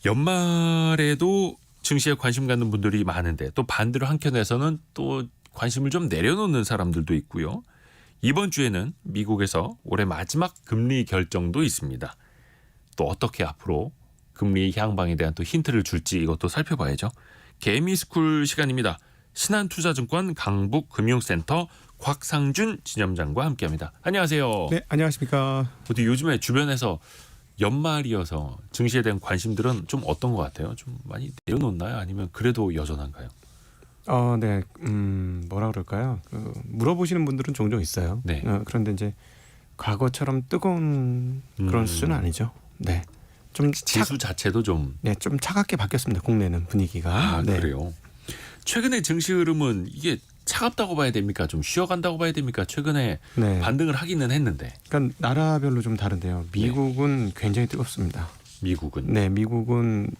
연말에도 증시에 관심 갖는 분들이 많은데 또 반대로 한켠에서는 또 관심을 좀 내려놓는 사람들도 있고요. 이번 주에는 미국에서 올해 마지막 금리 결정도 있습니다. 또 어떻게 앞으로 금리 향방에 대한 또 힌트를 줄지 이것도 살펴봐야죠. 개미스쿨 시간입니다. 신한투자증권 강북금융센터 곽상준 지점장과 함께합니다. 안녕하세요. 네, 안녕하십니까. 어디 요즘에 주변에서 연말이어서 증시에 대한 관심들은 좀 어떤 것 같아요? 좀 많이 내려놓나요? 아니면 그래도 여전한가요? 네, 뭐라 그럴까요? 물어보시는 분들은 종종 있어요. 네. 그런데 이제 과거처럼 뜨거운 그런 수준은 아니죠. 네, 좀 지수 자체도 좀 좀 차갑게 바뀌었습니다. 국내는 분위기가. 네. 그래요. 최근에 증시 흐름은 이게 차갑다고 봐야 됩니까? 좀 쉬어간다고 봐야 됩니까? 최근에 네. 반등을 하기는 했는데. 그러니까 나라별로 좀 다른데요. 미국은 굉장히 뜨겁습니다. 미국은. 네, 미국은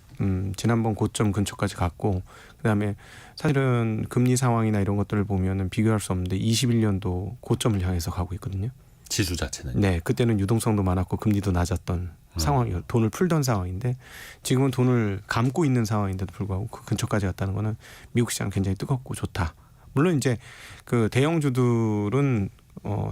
지난번 고점 근처까지 갔고, 그다음에 사실은 금리 상황이나 이런 것들을 보면은 비교할 수 없는데 21년도 고점을 향해서 가고 있거든요. 지수 자체는. 네, 그때는 유동성도 많았고 금리도 낮았던 상황이요. 돈을 풀던 상황인데 지금은 돈을 감고 있는 상황인데도 불구하고 그 근처까지 갔다는 거는 미국 시장 굉장히 뜨겁고 좋다. 물론 이제 그 대형주들은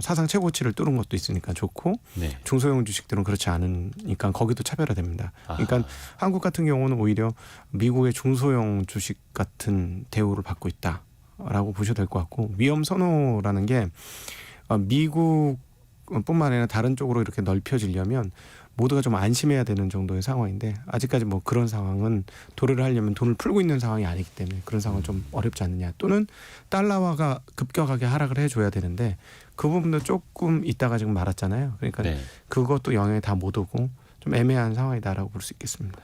사상 최고치를 뚫은 것도 있으니까 좋고, 네. 중소형 주식들은 그렇지 않으니까 거기도 차별화됩니다. 아하. 그러니까 한국 같은 경우는 오히려 미국의 중소형 주식 같은 대우를 받고 있다라고 보셔도 될 것 같고, 위험 선호라는 게 미국뿐만 아니라 다른 쪽으로 이렇게 넓혀지려면 모두가 좀 안심해야 되는 정도의 상황인데, 아직까지 뭐 그런 상황은 도래를 하려면 돈을 풀고 있는 상황이 아니기 때문에 그런 상황은 좀 어렵지 않느냐. 또는 달러화가 급격하게 하락을 해줘야 되는데 그 부분도 조금 있다가 지금 말았잖아요. 그러니까 네. 그것도 영향이 다 못 오고 좀 애매한 상황이다라고 볼 수 있겠습니다.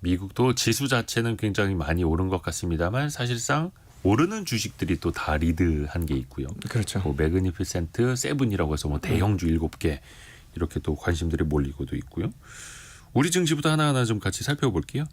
미국도 지수 자체는 굉장히 많이 오른 것 같습니다만 사실상 오르는 주식들이 또 다 리드한 게 있고요. 그렇죠. 뭐 매그니피센트 세븐이라고 해서 뭐 대형주 7개 이렇게 또 관심들이 몰리고도 있고요. 우리 증시부터 하나하나 좀 같이 살펴볼게요.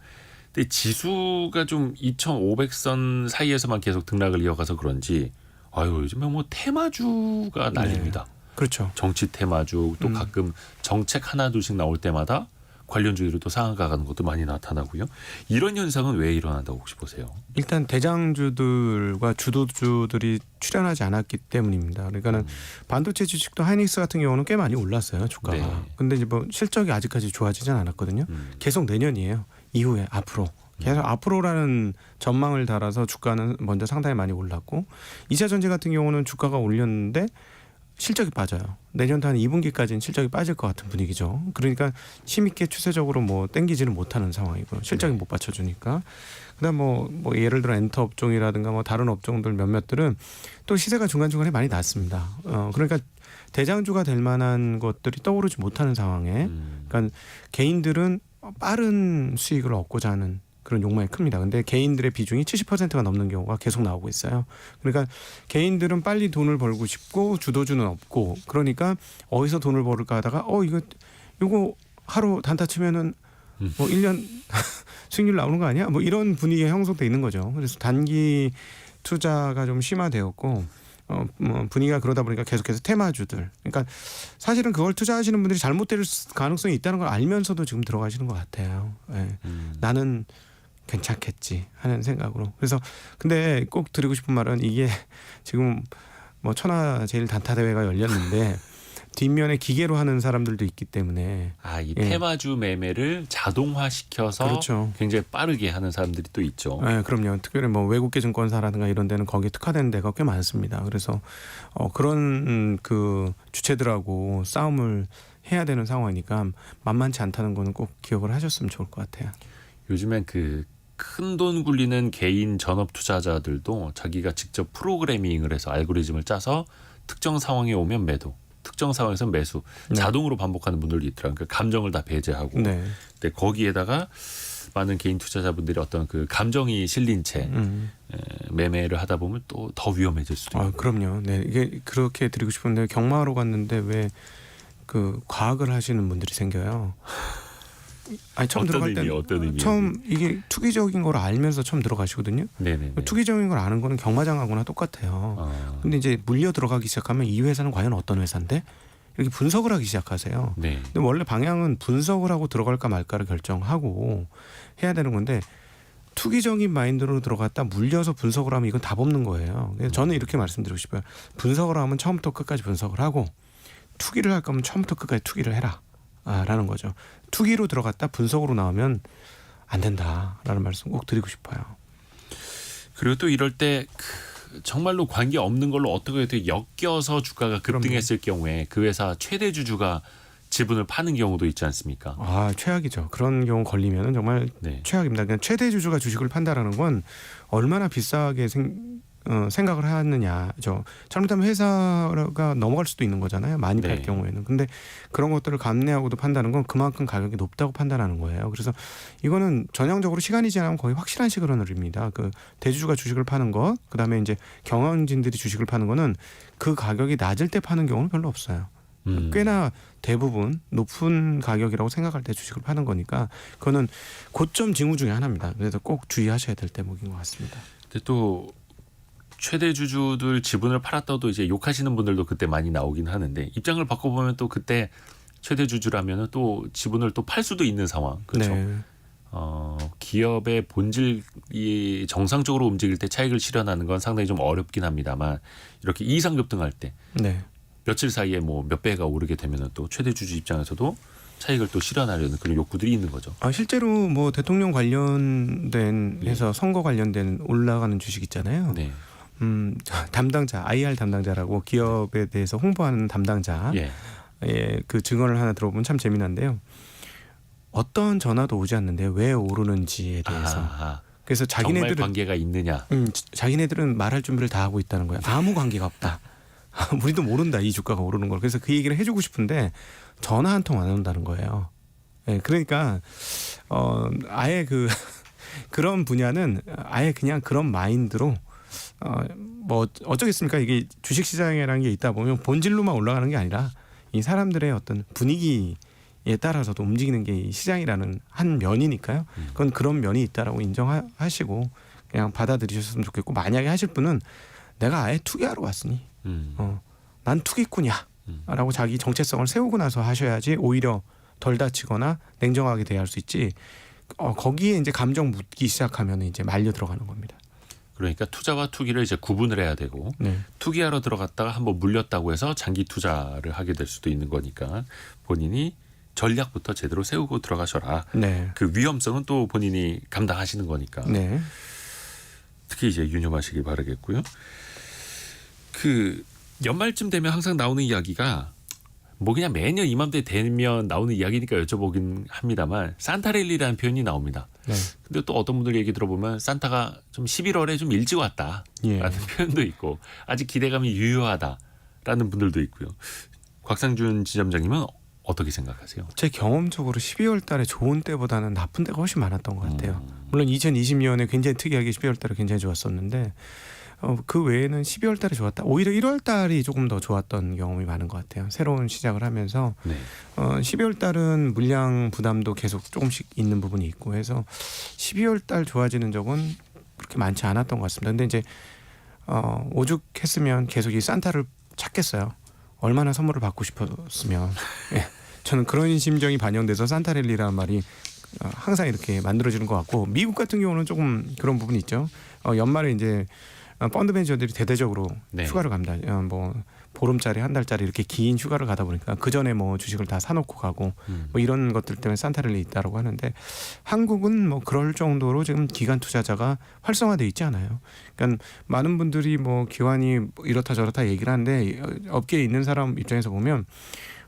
근데 지수가 좀 2,500선 사이에서만 계속 등락을 이어가서 그런지 요즘에 뭐 테마주가 난립니다. 네. 그렇죠. 정치 테마주 또 가끔 정책 하나 둘씩 나올 때마다 관련주들이 또 상한가 가는 것도 많이 나타나고요. 이런 현상은 왜 일어난다고 혹시 보세요? 일단 대장주들과 주도주들이 출연하지 않았기 때문입니다. 그러니까는 반도체 주식도 하이닉스 같은 경우는 꽤 많이 올랐어요, 주가가. 네. 근데 이제 뭐 실적이 아직까지 좋아지진 않았거든요. 계속 내년이에요. 이후에 앞으로. 계속 앞으로라는 전망을 달아서 주가는 먼저 상당히 많이 올랐고, 2차 전지 같은 경우는 주가가 올렸는데 실적이 빠져요. 내년도 한 2분기까지는 실적이 빠질 것 같은 분위기죠. 그러니까 힘있게 추세적으로 뭐 땡기지는 못하는 상황이고요. 실적이 못 받쳐주니까. 그다음 뭐 예를 들어 엔터 업종이라든가 뭐 다른 업종들 몇몇들은 또 시세가 중간중간에 많이 낮습니다. 그러니까 대장주가 될 만한 것들이 떠오르지 못하는 상황에, 그러니까 개인들은 빠른 수익을 얻고자 하는 그런 욕망이 큽니다. 근데 개인들의 비중이 70%가 넘는 경우가 계속 나오고 있어요. 그러니까 개인들은 빨리 돈을 벌고 싶고 주도주는 없고, 그러니까 어디서 돈을 벌을까 하다가 이거 하루 단타 치면은 뭐 1년 수익률 나오는 거 아니야? 뭐 이런 분위기가 형성돼 있는 거죠. 그래서 단기 투자가 좀 심화되었고, 분위기가 그러다 보니까 계속해서 테마주들, 그러니까 사실은 그걸 투자하시는 분들이 잘못될 가능성이 있다는 걸 알면서도 지금 들어가시는 것 같아요. 네. 나는 괜찮겠지 하는 생각으로. 그래서 근데 꼭 드리고 싶은 말은, 이게 지금 뭐 천하제일 단타 대회가 열렸는데 뒷면에 기계로 하는 사람들도 있기 때문에 이 테마주 매매를 자동화시켜서 그렇죠. 굉장히 빠르게 하는 사람들이 또 있죠. 네, 그럼요. 특별히 뭐 외국계 증권사라든가 이런 데는 거기에 특화된 데가 꽤 많습니다. 그래서 그런 그 주체들하고 싸움을 해야 되는 상황이니까 만만치 않다는 거는 꼭 기억을 하셨으면 좋을 것 같아요. 요즘엔 그 큰 돈 굴리는 개인 전업 투자자들도 자기가 직접 프로그래밍을 해서 알고리즘을 짜서 특정 상황에 오면 매도, 특정 상황에서 매수, 자동으로 반복하는 분들도 있더라고요. 그러니까 감정을 다 배제하고. 네. 근데 거기에다가 많은 개인 투자자분들이 어떤 그 감정이 실린 채 매매를 하다 보면 또 더 위험해질 수도 있고. 그럼요. 네, 이게 그렇게 드리고 싶은데 경마하러 갔는데 왜 그 과학을 하시는 분들이 생겨요. 처음 들어갈 때 어떤 의미? 처음 이게 투기적인 걸 알면서 처음 들어가시거든요. 네네. 투기적인 걸 아는 거는 경마장하고나 똑같아요. 근데 이제 물려 들어가기 시작하면 이 회사는 과연 어떤 회사인데? 이렇게 분석을 하기 시작하세요. 네. 근데 원래 방향은 분석을 하고 들어갈까 말까를 결정하고 해야 되는 건데 투기적인 마인드로 들어갔다 물려서 분석을 하면 이건 답 없는 거예요. 그래서 저는 이렇게 말씀드리고 싶어요. 분석을 하면 처음부터 끝까지 분석을 하고 투기를 할 거면 처음부터 끝까지 투기를 해라. 라는 거죠. 투기로 들어갔다 분석으로 나오면 안 된다라는 말씀 꼭 드리고 싶어요. 그리고 또 이럴 때 정말로 관계 없는 걸로 어떻게 엮여서 주가가 급등했을 경우에 그 회사 최대 주주가 지분을 파는 경우도 있지 않습니까? 최악이죠. 그런 경우 걸리면 정말 네. 최악입니다. 그냥 최대 주주가 주식을 판다라는 건 얼마나 비싸게 생각을 하느냐죠. 잘못하면 회사가 넘어갈 수도 있는 거잖아요. 많이 팔 네. 경우에는. 근데 그런 것들을 감내하고도 판다는 건 그만큼 가격이 높다고 판단하는 거예요. 그래서 이거는 전형적으로 시간이 지나면 거의 확실한 식으로 흐릅니다. 그 대주주가 주식을 파는 것, 그다음에 이제 경영진들이 주식을 파는 거는 그 가격이 낮을 때 파는 경우는 별로 없어요. 꽤나 대부분 높은 가격이라고 생각할 때 주식을 파는 거니까 그거는 고점 징후 중에 하나입니다. 그래서 꼭 주의하셔야 될 대목인 것 같습니다. 근데 또 최대 주주들 지분을 팔았다도 이제 욕하시는 분들도 그때 많이 나오긴 하는데 입장을 바꿔보면 또 그때 최대 주주라면은 또 지분을 또 팔 수도 있는 상황. 그렇죠. 네. 기업의 본질이 정상적으로 움직일 때 차익을 실현하는 건 상당히 좀 어렵긴 합니다만 이렇게 이상급등할 때 네. 며칠 사이에 뭐 몇 배가 오르게 되면은 또 최대 주주 입장에서도 차익을 또 실현하려는 그런 욕구들이 있는 거죠. 실제로 뭐 대통령 관련된 해서 선거 관련된 올라가는 주식 있잖아요. 네. 담당자, IR 담당자라고 기업에 대해서 홍보하는 담당자. 예. 그 증언을 하나 들어보면 참 재미난데요. 어떤 전화도 오지 않는데 왜 오르는지에 대해서. 그래서 정말 자기네들은 관계가 있느냐. 자기네들은 말할 준비를 다 하고 있다는 거예요. 아무 관계가 없다. 우리도 모른다 이 주가가 오르는 걸. 그래서 그 얘기를 해주고 싶은데 전화 한 통 안 온다는 거예요. 그러니까 아예 그런 분야는 아예 그냥 그런 마인드로 뭐 어쩌겠습니까? 이게 주식시장이라는 게 있다 보면 본질로만 올라가는 게 아니라 이 사람들의 어떤 분위기에 따라서도 움직이는 게 이 시장이라는 한 면이니까요. 그건 그런 면이 있다라고 인정하시고 그냥 받아들이셨으면 좋겠고 만약에 하실 분은 내가 아예 투기하러 왔으니 난 투기꾼이야 라고 자기 정체성을 세우고 나서 하셔야지 오히려 덜 다치거나 냉정하게 대할 수 있지 거기에 이제 감정 묻기 시작하면 이제 말려 들어가는 겁니다. 그러니까 투자와 투기를 이제 구분을 해야 되고 네. 투기하러 들어갔다가 한번 물렸다고 해서 장기 투자를 하게 될 수도 있는 거니까 본인이 전략부터 제대로 세우고 들어가셔라. 네. 그 위험성은 또 본인이 감당하시는 거니까. 네. 특히 이제 유념하시기 바라겠고요. 그 연말쯤 되면 항상 나오는 이야기가 뭐 그냥 매년 이맘때 되면 나오는 이야기니까 여쭤보긴 합니다만 산타랠리라는 표현이 나옵니다. 네. 근데 또 어떤 분들 얘기 들어보면 산타가 좀 11월에 좀 일찍 왔다라는 예. 표현도 있고 아직 기대감이 유효하다라는 분들도 있고요. 곽상준 지점장님은 어떻게 생각하세요? 제 경험적으로 12월 달에 좋은 때보다는 나쁜 때가 훨씬 많았던 것 같아요. 물론 2020년에 굉장히 특이하게 12월 달에 굉장히 좋았었는데 그 외에는 12월 달에 좋았다. 오히려 1월 달이 조금 더 좋았던 경험이 많은 것 같아요. 새로운 시작을 하면서 네. 12월 달은 물량 부담도 계속 조금씩 있는 부분이 있고 해서 12월 달 좋아지는 적은 그렇게 많지 않았던 것 같습니다. 근데 이제 오죽했으면 계속 이 산타를 찾겠어요. 얼마나 선물을 받고 싶었으면. 저는 그런 심정이 반영돼서 산타랠리라는 말이 항상 이렇게 만들어지는 것 같고 미국 같은 경우는 조금 그런 부분이 있죠. 연말에 이제 펀드 매니저들이 대대적으로 네. 휴가를 갑니다. 뭐 보름짜리 한 달짜리 이렇게 긴 휴가를 가다 보니까 그 전에 뭐 주식을 다 사놓고 가고 뭐 이런 것들 때문에 산타랠리 있다라고 하는데 한국은 뭐 그럴 정도로 지금 기관 투자자가 활성화돼 있지 않아요. 그러니까 많은 분들이 뭐 기관이 이렇다 저렇다 얘기를 하는데 업계에 있는 사람 입장에서 보면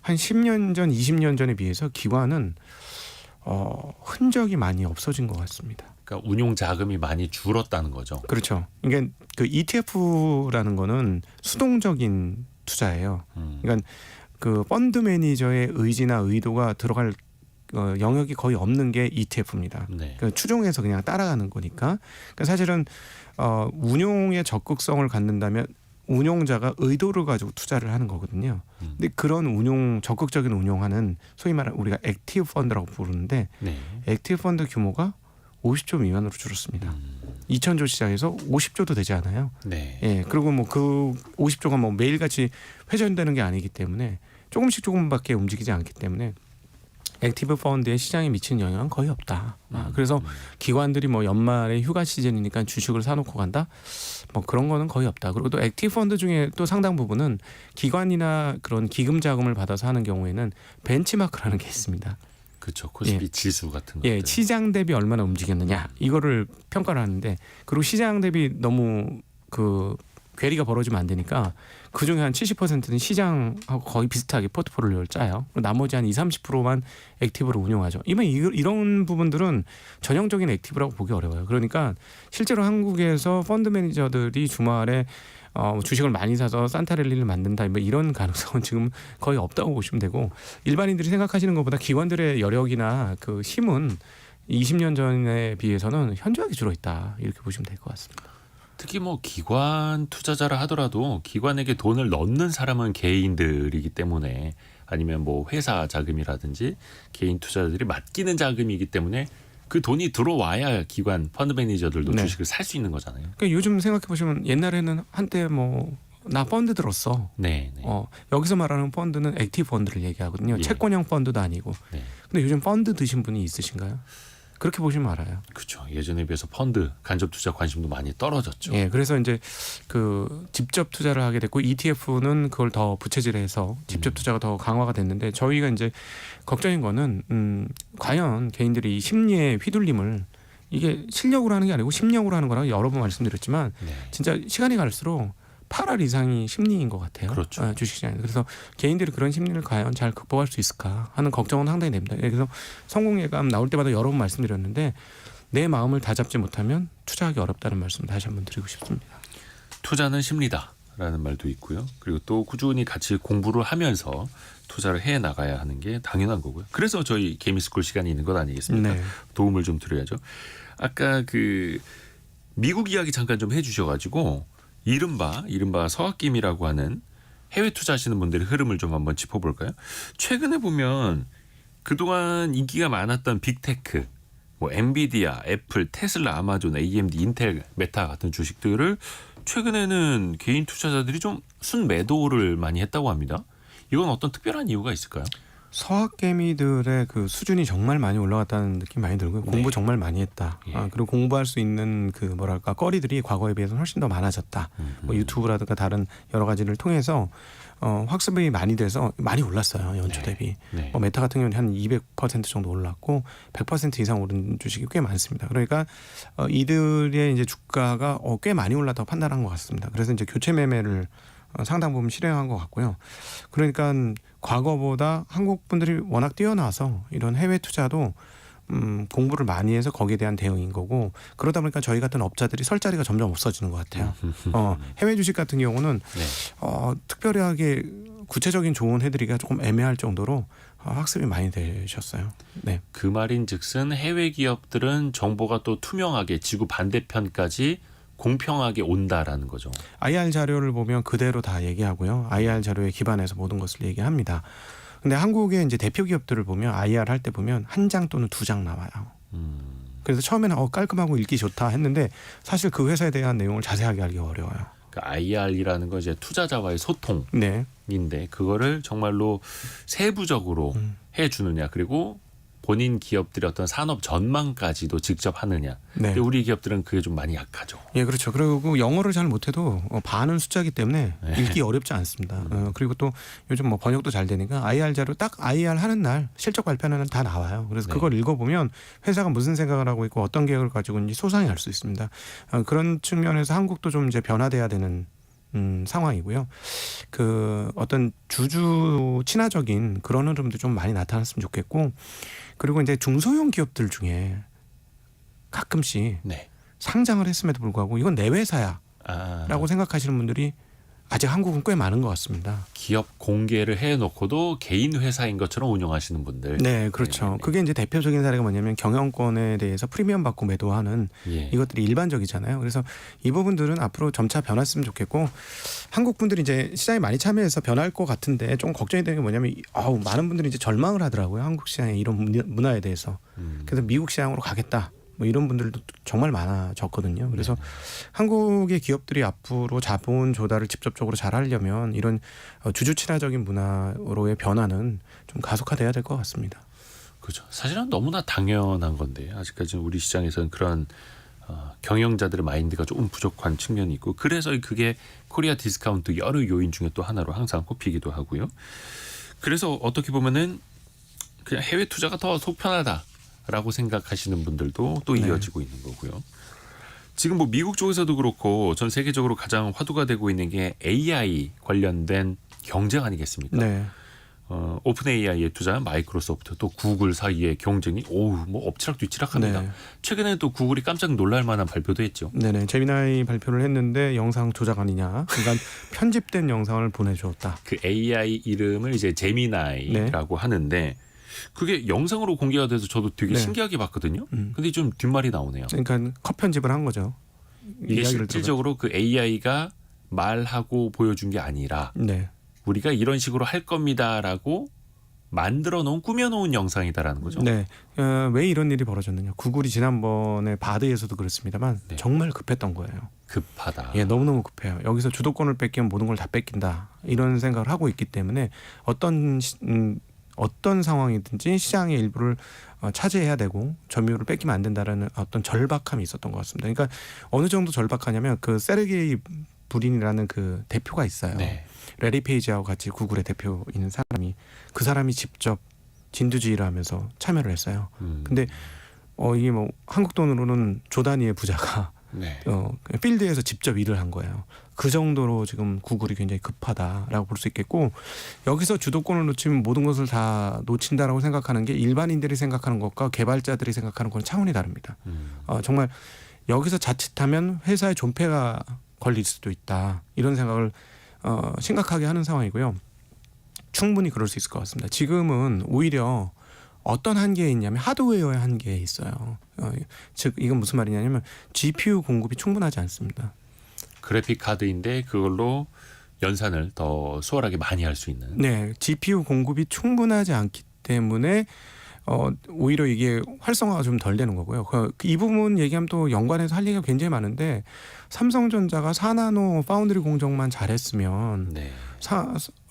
한 10년 전, 20년 전에 비해서 기관은 흔적이 많이 없어진 것 같습니다. 그러니까 운용 자금이 많이 줄었다는 거죠. 그렇죠. 그러니까 그 ETF라는 거는 수동적인 투자예요. 그러니까 그 펀드 매니저의 의지나 의도가 들어갈 영역이 거의 없는 게 ETF입니다. 네. 그러니까 추종해서 그냥 따라가는 거니까. 그러니까 사실은 운용의 적극성을 갖는다면 운용자가 의도를 가지고 투자를 하는 거거든요. 근데 그런 적극적인 운용하는 소위 말하는 우리가 액티브 펀드라고 부르는데 네. 액티브 펀드 규모가 50조 미만으로 줄었습니다. 2,000조 시장에서 50조도 되지 않아요. 네. 예, 그리고 뭐 그 50조가 뭐 매일같이 회전되는 게 아니기 때문에 조금밖에 움직이지 않기 때문에 액티브 펀드의 시장에 미치는 영향은 거의 없다. 그래서 기관들이 뭐 연말에 휴가 시즌이니까 주식을 사놓고 간다. 뭐 그런 거는 거의 없다. 그리고 또 액티브 펀드 중에 또 상당 부분은 기관이나 그런 기금 자금을 받아서 하는 경우에는 벤치마크라는 게 있습니다. 그렇죠. 코스피 지수 같은 거. 예, 시장 대비 얼마나 움직였느냐 이거를 평가를 하는데 그리고 시장 대비 너무 그 괴리가 벌어지면 안 되니까 그 중에 한 70%는 시장하고 거의 비슷하게 포트폴리오를 짜요. 나머지 한 20-30%만 액티브로 운용하죠. 이런 부분들은 전형적인 액티브라고 보기 어려워요. 그러니까 실제로 한국에서 펀드 매니저들이 주말에 주식을 많이 사서 산타랠리를 만든다 뭐 이런 가능성은 지금 거의 없다고 보시면 되고 일반인들이 생각하시는 것보다 기관들의 여력이나 그 힘은 20년 전에 비해서는 현저하게 줄어있다 이렇게 보시면 될 것 같습니다. 특히 뭐 기관 투자자라 하더라도 기관에게 돈을 넣는 사람은 개인들이기 때문에 아니면 뭐 회사 자금이라든지 개인 투자자들이 맡기는 자금이기 때문에 그 돈이 들어와야 기관 펀드 매니저들도 네. 주식을 살 수 있는 거잖아요. 그러니까 요즘 생각해 보시면 옛날에는 한때 뭐 나 펀드 들었어. 네. 여기서 말하는 펀드는 액티브 펀드를 얘기하거든요. 예. 채권형 펀드도 아니고. 네. 근데 요즘 펀드 드신 분이 있으신가요? 그렇게 보시면 알아요. 그렇죠. 예전에 비해서 펀드 간접 투자 관심도 많이 떨어졌죠. 예, 그래서 이제 그 직접 투자를 하게 됐고 ETF는 그걸 더 부채질해서 직접 투자가 더 강화가 됐는데 저희가 이제 걱정인 거는 과연 개인들이 이 심리의 휘둘림을 이게 실력으로 하는 게 아니고 심력으로 하는 거라고 여러 번 말씀드렸지만 네. 진짜 시간이 갈수록 8할 이상이 심리인 것 같아요. 그렇죠. 주식시장에. 그래서 개인들이 그런 심리를 과연 잘 극복할 수 있을까 하는 걱정은 상당히 됩니다. 그래서 성공 예감 나올 때마다 여러 번 말씀드렸는데 내 마음을 다잡지 못하면 투자하기 어렵다는 말씀 다시 한번 드리고 싶습니다. 투자는 심리다라는 말도 있고요. 그리고 또 꾸준히 같이 공부를 하면서 투자를 해 나가야 하는 게 당연한 거고요. 그래서 저희 개미스쿨 시간이 있는 것 아니겠습니까? 네. 도움을 좀 드려야죠. 아까 그 미국 이야기 잠깐 좀 해주셔가지고 이른바 서학김이라고 하는 해외 투자하시는 분들의 흐름을 좀 한번 짚어볼까요? 최근에 보면 그동안 인기가 많았던 빅테크, 뭐 엔비디아, 애플, 테슬라, 아마존, AMD, 인텔, 메타 같은 주식들을 최근에는 개인 투자자들이 좀 순매도를 많이 했다고 합니다. 이건 어떤 특별한 이유가 있을까요? 서학개미들의 그 수준이 정말 많이 올라갔다는 느낌 많이 들고요. 공부 정말 많이 했다. 예. 그리고 공부할 수 있는 그 뭐랄까 거리들이 과거에 비해서 훨씬 더 많아졌다. 뭐 유튜브라든가 다른 여러 가지를 통해서 학습이 많이 돼서 많이 올랐어요. 연초 대비. 네. 뭐 메타 같은 경우는 한 200% 정도 올랐고 100% 이상 오른 주식이 꽤 많습니다. 그러니까 이들의 이제 주가가 꽤 많이 올랐다고 판단한 것 같습니다. 그래서 이제 교체 매매를 상당 부분 실행한 것 같고요. 그러니까 과거보다 한국 분들이 워낙 뛰어나서 이런 해외 투자도 공부를 많이 해서 거기에 대한 대응인 거고 그러다 보니까 저희 같은 업자들이 설 자리가 점점 없어지는 것 같아요. 해외 주식 같은 경우는 네. 특별하게 구체적인 조언 해드리기가 조금 애매할 정도로 학습이 많이 되셨어요. 네. 그 말인즉슨 해외 기업들은 정보가 또 투명하게 지구 반대편까지 공평하게 온다라는 거죠. IR 자료를 보면 그대로 다 얘기하고요. IR 자료에 기반해서 모든 것을 얘기합니다. 근데 한국의 이제 대표 기업들을 보면 IR 할 때 보면 한 장 또는 두 장 나와요. 그래서 처음에는 깔끔하고 읽기 좋다 했는데 사실 그 회사에 대한 내용을 자세하게 알기 어려워요. 그러니까 IR이라는 건 이제 투자자와의 소통인데 네. 그거를 정말로 세부적으로 해주느냐 그리고 본인 기업들의 어떤 산업 전망까지도 직접 하느냐. 네. 근데 우리 기업들은 그게 좀 많이 약하죠. 예, 그렇죠. 그리고 영어를 잘 못해도 반은 숫자이기 때문에 네. 읽기 어렵지 않습니다. 그리고 또 요즘 뭐 번역도 잘 되니까 IR 자료 딱 IR 하는 날 실적 발표하는 날 다 나와요. 그래서 네. 그걸 읽어보면 회사가 무슨 생각을 하고 있고 어떤 계획을 가지고 있는지 소상히 알 수 있습니다. 그런 측면에서 한국도 좀 이제 변화돼야 되는 상황이고요. 그 어떤 주주 친화적인 그런 흐름도 좀 많이 나타났으면 좋겠고, 그리고 이제 중소형 기업들 중에 가끔씩 네. 상장을 했음에도 불구하고 이건 내 회사야라고 생각하시는 분들이 아직 한국은 꽤 많은 것 같습니다. 기업 공개를 해놓고도 개인 회사인 것처럼 운영하시는 분들. 네, 그렇죠. 네네네. 그게 이제 대표적인 사례가 뭐냐면 경영권에 대해서 프리미엄 받고 매도하는 예. 이것들이 일반적이잖아요. 그래서 이 부분들은 앞으로 점차 변했으면 좋겠고, 한국 분들이 이제 시장에 많이 참여해서 변할 것 같은데 좀 걱정이 되는 게 뭐냐면 많은 분들이 이제 절망을 하더라고요. 한국 시장의 이런 문화에 대해서. 그래서 미국 시장으로 가겠다. 뭐 이런 분들도 정말 많아졌거든요. 그래서 한국의 기업들이 앞으로 자본 조달을 직접적으로 잘 하려면 이런 주주 친화적인 문화로의 변화는 좀 가속화돼야 될 것 같습니다. 그렇죠. 사실은 너무나 당연한 건데 아직까지 우리 시장에서는 그런 경영자들의 마인드가 조금 부족한 측면이 있고 그래서 그게 코리아 디스카운트 여러 요인 중에 또 하나로 항상 꼽히기도 하고요. 그래서 어떻게 보면은 그냥 해외 투자가 더 속 편하다라고 생각하시는 분들도 또 네. 이어지고 있는 거고요. 지금 뭐 미국 쪽에서도 그렇고 전 세계적으로 가장 화두가 되고 있는 게 AI 관련된 경쟁 아니겠습니까? 네. 오픈 AI에 투자한 마이크로소프트 또 구글 사이의 경쟁이 뭐 엎치락뒤치락합니다. 네. 최근에 또 구글이 깜짝 놀랄 만한 발표도 했죠. 네네. 제미나이 발표를 했는데 영상 조작 아니냐. 그러니까 편집된 영상을 보내주었다. 그 AI 이름을 이제 제미나이라고 하는데 그게 영상으로 공개가 돼서 저도 되게 네. 신기하게 봤거든요. 근데 좀 뒷말이 나오네요. 그러니까 컷 편집을 한 거죠. 이게 이야기를 실질적으로 그 AI가 말하고 보여준 게 아니라 네. 우리가 이런 식으로 할 겁니다라고 만들어 놓은 꾸며 놓은 영상이다라는 거죠. 네. 왜 이런 일이 벌어졌느냐. 구글이 지난번에 바드에서도 그렇습니다만 네. 정말 급했던 거예요. 급하다. 예, 너무너무 급해요. 여기서 주도권을 뺏기면 모든 걸 다 뺏긴다. 이런 생각을 하고 있기 때문에 어떤 상황이든지 시장의 일부를 차지해야 되고 점유율을 뺏기면 안 된다라는 어떤 절박함이 있었던 것 같습니다. 그러니까 어느 정도 절박하냐면 그 세르게이 브린이라는 그 대표가 있어요. 네. 레리 페이지하고 같이 구글의 대표인 사람이 그 사람이 직접 진두지휘를 하면서 참여를 했어요. 근데 이게 뭐 한국 돈으로는 조 단위의 부자가 네. 필드에서 직접 일을 한 거예요. 그 정도로 지금 구글이 굉장히 급하다라고 볼 수 있겠고 여기서 주도권을 놓치면 모든 것을 다 놓친다라고 생각하는 게 일반인들이 생각하는 것과 개발자들이 생각하는 건 차원이 다릅니다. 정말 여기서 자칫하면 회사의 존폐가 걸릴 수도 있다. 이런 생각을 심각하게 하는 상황이고요. 충분히 그럴 수 있을 것 같습니다. 지금은 오히려 어떤 한계에 있냐면 하드웨어의 한계에 있어요. 즉 이건 무슨 말이냐면 GPU 공급이 충분하지 않습니다. 그래픽 카드인데 그걸로 연산을 더 수월하게 많이 할 수 있는. 네, GPU 공급이 충분하지 않기 때문에 오히려 이게 활성화가 좀 덜 되는 거고요. 이 부분 얘기하면 또 연관해서 할 얘기가 굉장히 많은데 삼성전자가 4나노 파운드리 공정만 잘했으면 네.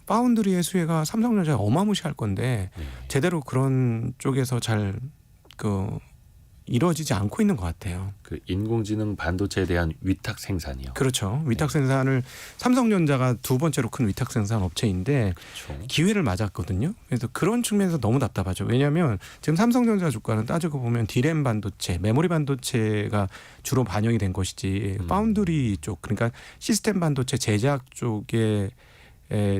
파운드리의 수혜가 삼성전자가 어마무시할 건데 네. 제대로 그런 쪽에서 잘 이루어지지 않고 있는 것 같아요. 그 인공지능 반도체에 대한 위탁 생산이요. 그렇죠. 위탁 생산을 삼성전자가 두 번째로 큰 위탁 생산 업체인데 그렇죠. 기회를 맞았거든요. 그래서 그런 측면에서 너무 답답하죠. 왜냐하면 지금 삼성전자 주가는 따지고 보면 디램 반도체, 메모리 반도체가 주로 반영이 된 것이지 파운드리 쪽 그러니까 시스템 반도체 제작 쪽에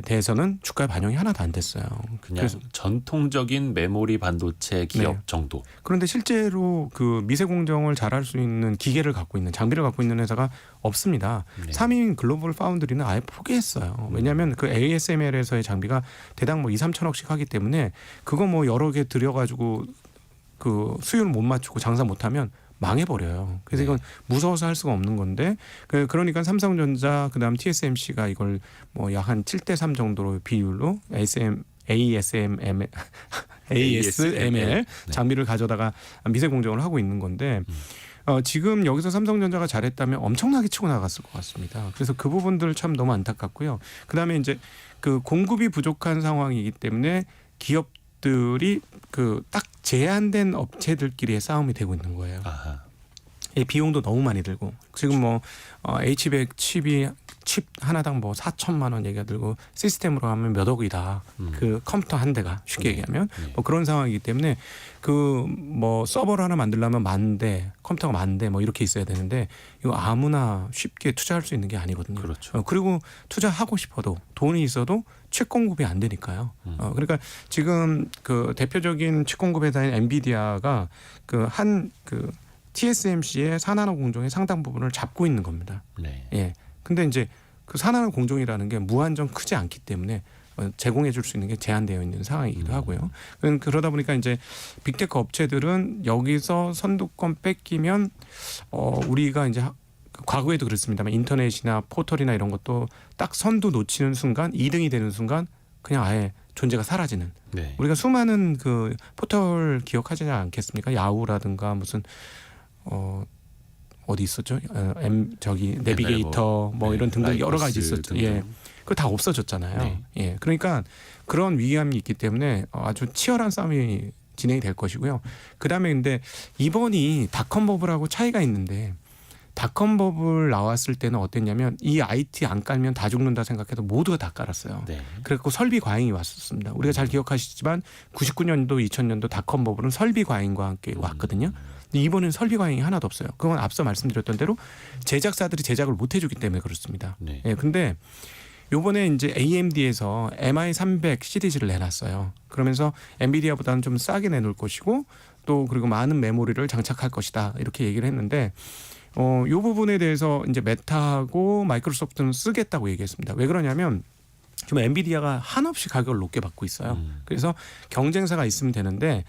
대해서는 주가에 반영이 하나도 안 됐어요. 그냥 전통적인 메모리 반도체 기업 네. 정도. 그런데 실제로 그 미세 공정을 잘할 수 있는 기계를 갖고 있는 장비를 갖고 있는 회사가 없습니다. 네. 3위인 글로벌 파운드리는 아예 포기했어요. 왜냐하면 그 ASML에서의 장비가 대당 뭐 2, 3천억씩 하기 때문에 그거 뭐 여러 개 들여가지고 그 수율 못 맞추고 장사 못하면 망해버려요. 그래서 이건 무서워서 할 수가 없는 건데 그러니까 삼성전자 그다음 TSMC가 이걸 뭐 약 한 7대3 정도로 비율로 ASML 장비를 가져다가 미세 공정을 하고 있는 건데 지금 여기서 삼성전자가 잘했다면 엄청나게 치고 나갔을 것 같습니다. 그래서 그 부분들 참 너무 안타깝고요. 그다음에 이제 그 공급이 부족한 상황이기 때문에 기업들이 그 딱 제한된 업체들끼리의 싸움이 되고 있는 거예요. 아하. 이 비용도 너무 많이 들고 지금 뭐 H100 칩 하나당 뭐 4천만 원 얘기가 들고 시스템으로 하면 몇 억이다. 그 컴퓨터 한 대가 쉽게 얘기하면 뭐 그런 상황이기 때문에 그 뭐 서버를 하나 만들려면 10,000대 컴퓨터가 10,000대 뭐 이렇게 있어야 되는데 이거 아무나 쉽게 투자할 수 있는 게 아니거든요. 그렇죠. 그리고 투자하고 싶어도 돈이 있어도 칩 공급이 안 되니까요. 그러니까 지금 그 대표적인 칩 공급 회사인 엔비디아가 그 TSMC의 4나노 공정의 상당 부분을 잡고 있는 겁니다. 네. 예. 근데 이제 그 4나노 공정이라는 게 무한정 크지 않기 때문에 제공해 줄 수 있는 게 제한되어 있는 상황이기도 하고요. 그러다 보니까 이제 빅테크 업체들은 여기서 선두권 뺏기면 우리가 이제 과거에도 그랬습니다만 인터넷이나 포털이나 이런 것도 딱 선두 놓치는 순간 2등이 되는 순간 그냥 아예 존재가 사라지는. 네. 우리가 수많은 그 포털 기억하지 않겠습니까? 야후라든가 무슨 어디 있었죠? 저기 내비게이터 뭐 이런 등등 여러 가지 있었죠. 등등. 예. 그거 다 없어졌잖아요. 네. 예. 그러니까 그런 위기감이 있기 때문에 아주 치열한 싸움이 진행이 될 것이고요. 그다음에 근데 이번이 닷컴 버블하고 차이가 있는데 닷컴 버블 나왔을 때는 어땠냐면 이 IT 안 깔면 다 죽는다 생각해서 모두가 다 깔았어요. 네. 그래서 설비 과잉이 왔었습니다. 우리가 잘 기억하시지만 99년도, 2000년도 닷컴 버블은 설비 과잉과 함께 왔거든요. 근데 이번엔 설비 과잉이 하나도 없어요. 그건 앞서 말씀드렸던 대로 제작사들이 제작을 못 해주기 때문에 그렇습니다. 네. 예, 근데 요번에 이제 AMD에서 MI300 시리즈를 내놨어요. 그러면서 엔비디아보다는 좀 싸게 내놓을 것이고 또 그리고 많은 메모리를 장착할 것이다 이렇게 얘기를 했는데 요 부분에 대해서 이제 메타하고 마이크로소프트는 쓰겠다고 얘기했습니다. 왜 그러냐면 지금 엔비디아가 한없이 가격을 높게 받고 있어요. 그래서 경쟁사가 있으면 되는데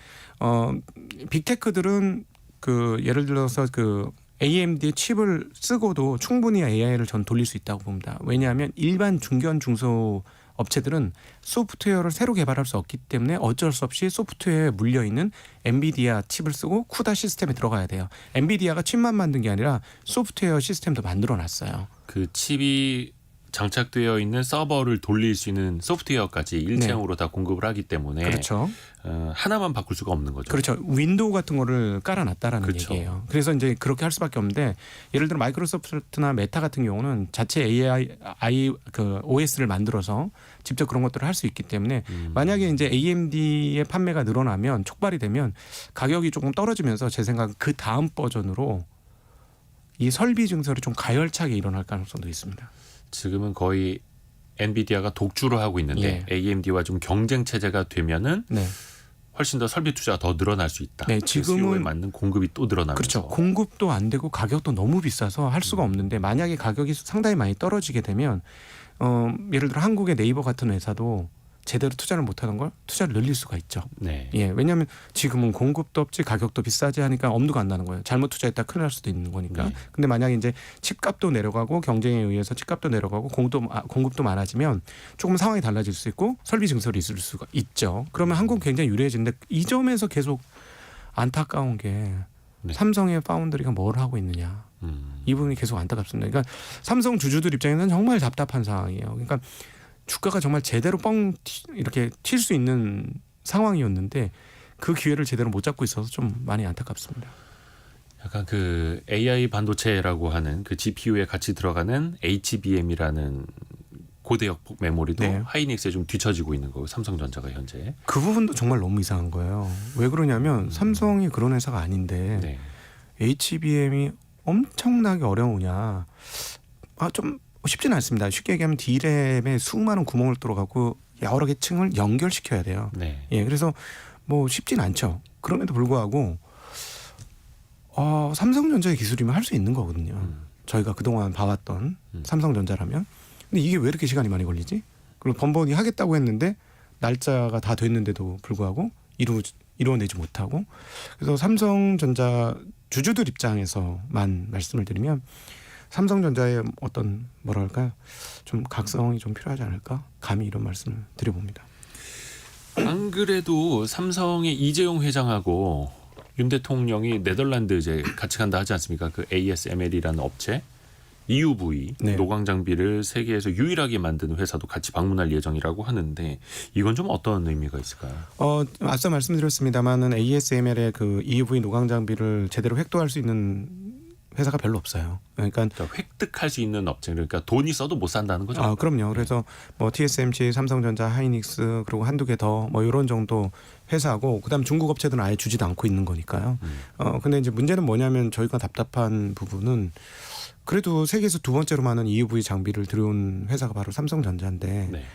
빅테크들은 그 예를 들어서 그 AMD의 칩을 쓰고도 충분히 AI를 전 돌릴 수 있다고 봅니다. 왜냐하면 일반 중견 중소 업체들은 소프트웨어를 새로 개발할 수 없기 때문에 어쩔 수 없이 소프트웨어에 물려 있는 엔비디아 칩을 쓰고 쿠다 시스템에 들어가야 돼요. 엔비디아가 칩만 만든 게 아니라 소프트웨어 시스템도 만들어 놨어요. 그 칩이 장착되어 있는 서버를 돌릴 수 있는 소프트웨어까지 일체형으로 다 공급을 하기 때문에 그렇죠. 하나만 바꿀 수가 없는 거죠. 그렇죠. 윈도우 같은 거를 깔아놨다라는 그렇죠. 얘기예요. 그래서 이제 그렇게 할 수밖에 없는데 예를 들어 마이크로소프트나 메타 같은 경우는 자체 AI 그 OS를 만들어서 직접 그런 것들을 할 수 있기 때문에 만약에 이제 AMD의 판매가 늘어나면 촉발이 되면 가격이 조금 떨어지면서 제 생각은 그 다음 버전으로 이 설비 증설이 좀 가열차게 일어날 가능성도 있습니다. 지금은 거의 엔비디아가 독주를 하고 있는데 AMD와 좀 경쟁 체제가 되면은 네. 훨씬 더 설비 투자가 더 늘어날 수 있다. 네, 지금은 수요에 맞는 공급이 또 늘어나면서. 그렇죠. 공급도 안 되고 가격도 너무 비싸서 할 수가 없는데 만약에 가격이 상당히 많이 떨어지게 되면 예를 들어 한국의 네이버 같은 회사도 제대로 투자를 못하는 걸 투자를 늘릴 수가 있죠. 네. 예, 왜냐하면 지금은 공급도 없지 가격도 비싸지 하니까 엄두가 안 나는 거예요. 잘못 투자했다 큰일 날 수도 있는 거니까. 네. 근데 만약에 이제 칩값도 내려가고 경쟁에 의해서 칩값도 내려가고 공급도 많아지면 조금 상황이 달라질 수 있고 설비 증설이 있을 수가 있죠. 그러면 한국은 굉장히 유리해지는데 이 점에서 계속 안타까운 게 네. 삼성의 파운드리가 뭘 하고 있느냐. 이 부분이 계속 안타깝습니다. 그러니까 삼성 주주들 입장에서는 정말 답답한 상황이에요. 그러니까 주가가 정말 제대로 이렇게 튈 수 있는 상황이었는데 그 기회를 제대로 못 잡고 있어서 좀 많이 안타깝습니다. 약간 그 AI 반도체라고 하는 그 GPU에 같이 들어가는 HBM이라는 고대역폭 메모리도 네. 하이닉스에 좀 뒤처지고 있는 거고 삼성전자가 현재. 그 부분도 정말 너무 이상한 거예요. 왜 그러냐면 삼성이 그런 회사가 아닌데 네. HBM이 엄청나게 어려우냐. 좀 쉽지는 않습니다. 쉽게 얘기하면 D램에 수많은 구멍을 뚫어갖고 여러 개 층을 연결시켜야 돼요. 네. 예, 그래서 뭐 쉽진 않죠. 그럼에도 불구하고 삼성전자의 기술이면 할 수 있는 거거든요. 저희가 그동안 봐왔던 삼성전자라면. 근데 이게 왜 이렇게 시간이 많이 걸리지? 그리고 번번이 하겠다고 했는데 날짜가 다 됐는데도 불구하고 이루어내지 못하고. 그래서 삼성전자 주주들 입장에서만 말씀을 드리면 삼성전자의 어떤 뭐랄까 좀 각성이 좀 필요하지 않을까? 감히 이런 말씀을 드려봅니다. 안 그래도 삼성의 이재용 회장하고 윤 대통령이 네덜란드 이제 같이 간다 하지 않습니까? 그 ASML이라는 업체 EUV 네. 노광 장비를 세계에서 유일하게 만드는 회사도 같이 방문할 예정이라고 하는데 이건 좀 어떤 의미가 있을까요? 앞서 말씀드렸습니다만은 ASML의 그 EUV 노광 장비를 제대로 획도할 수 있는 회사가 별로 없어요. 그러니까 획득할 수 있는 업체 그러니까 돈이 써도 못 산다는 거죠. 그럼요. 그래서 뭐 TSMC, 삼성전자, 하이닉스 그리고 한두 개 더 뭐 이런 정도 회사고 그다음 중국 업체들은 아예 주지도 않고 있는 거니까요. 근데 이제 문제는 뭐냐면 저희가 답답한 부분은 그래도 세계에서 두 번째로 많은 EUV 장비를 들여온 회사가 바로 삼성전자인데 네.